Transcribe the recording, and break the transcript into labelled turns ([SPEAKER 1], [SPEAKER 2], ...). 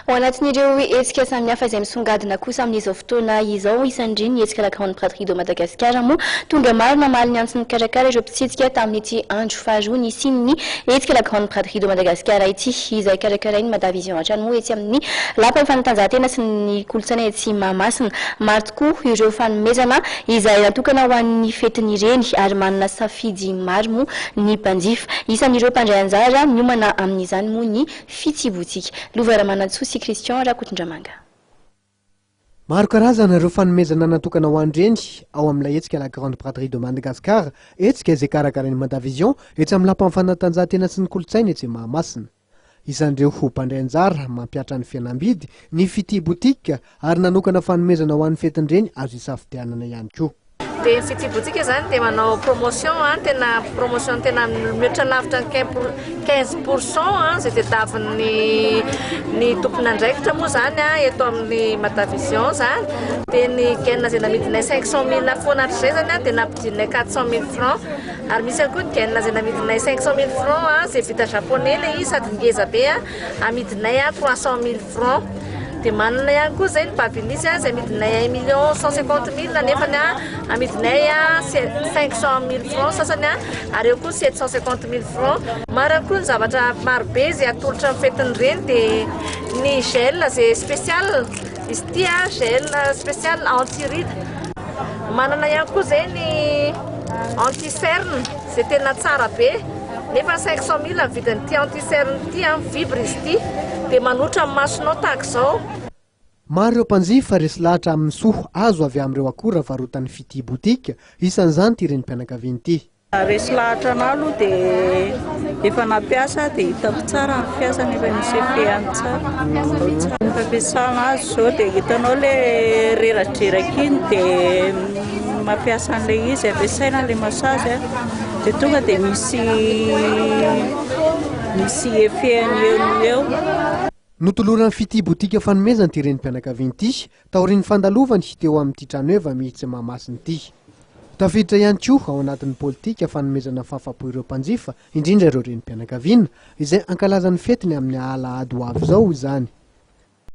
[SPEAKER 1] Ao anatin'ireo hetsika samihafa izay misongadina kosa amin'izao fotoana izao isandriny hetsika la grande braderie de Madagascar moa tonga maro namaly ny antony karakara ireo mpitsidika tamin'ity andro faharoa ny sininy hetsika la grande braderie de Madagascar ity izay karakarainy Madavision hatrany moa etsy amin'ny lapan'ny fanatanjahantena sy ny kolontsaina etsy Mahamasina. Maro tokoa ireo fanomezana izay natokana ho an'ny fetin'ireny ary manana safidy maro moa ny mpanjifa. Isan'ireo mpandray anjara miomana amin'izany moa ny fitsibotsika. Lovera Manatsoa Christian Rakotondramanga.
[SPEAKER 2] Maro karazana ireo fanomezana natokana ho andreny ao amin'ilay hetsika la grande braderie de Madagascar, hetsika izay karakarain'i Madavision etsy amin'ny lapan'ny fanatanjahantena sy ny kolontsaina etsy Mahamasina. Isan'ireo ho mpandray anjara mampiatra ny fihenam-bidy, ny fitibotika ary nanokana fanomezana ho an'ny fetin'ireny azo isafidianana ihany koa.
[SPEAKER 3] Dia fitibotika zany dia manao promotion tena promotion tena mihoatra lavitra 15% zay tadiavin'ny ny tompony andraikitra moa zany eto amin'ny Madavision zany. Dia ny gaine izay namidinay 500 000 foana hatr'izay zany dia nampidinay 400 000 francs. Ary misy koa ny gaine izay namidinay 500 000 francs zay vita japonais le izy sady ngeza be amidinay 300 000 francs. Dia manana ihany koa zay ny babilisy izay amidinay 1,150 000 nefa amidinay 500 000 francs sasany ary eo koa 750 000 francs. Maro koa ny zavatra maro be izay atolotra amin'ny fetin'ireny dia ny gel izay spécial izy ity gel spécial anti-ride. Manana ihany koa zay ny anti-cerne izay tena tsara be nefa 500 000 vidin'ity anti-cerne ity fibre izy ity dia manotra amin'ny masonao tahaka izao.
[SPEAKER 2] Maro ireo mpanjifa resy lahatra amin'ny soho azo avy amin'ireo akora varotan'ny fitibotika, isan'izany ty renim-pianakaviana ity.
[SPEAKER 4] Resy lahatra analo dia efa nampiasa dia hitako tsara ny fiasany efa nisy fehany tsara. Ny fampiasana azy izao dia hitanao ilay reradreraka iny dia mampiasa an'ilay izy ampiasaina ilay masazy dia tonga dia misy efehany eo.
[SPEAKER 2] Notoloran'ny fitibotika fanomezana ty renim-pianakaviana ity, taorian'ny fandalovany teo amin'ity tranoeva mihitsy Mahamasina ity. Tafiditra ihany koa ao anatin'ny politika fanomezana fahafapo ireo mpanjifa, indrindra ireo renim-pianakaviana izay ankalazan'ny fetiny amin'ny alahady ho avy izao izany.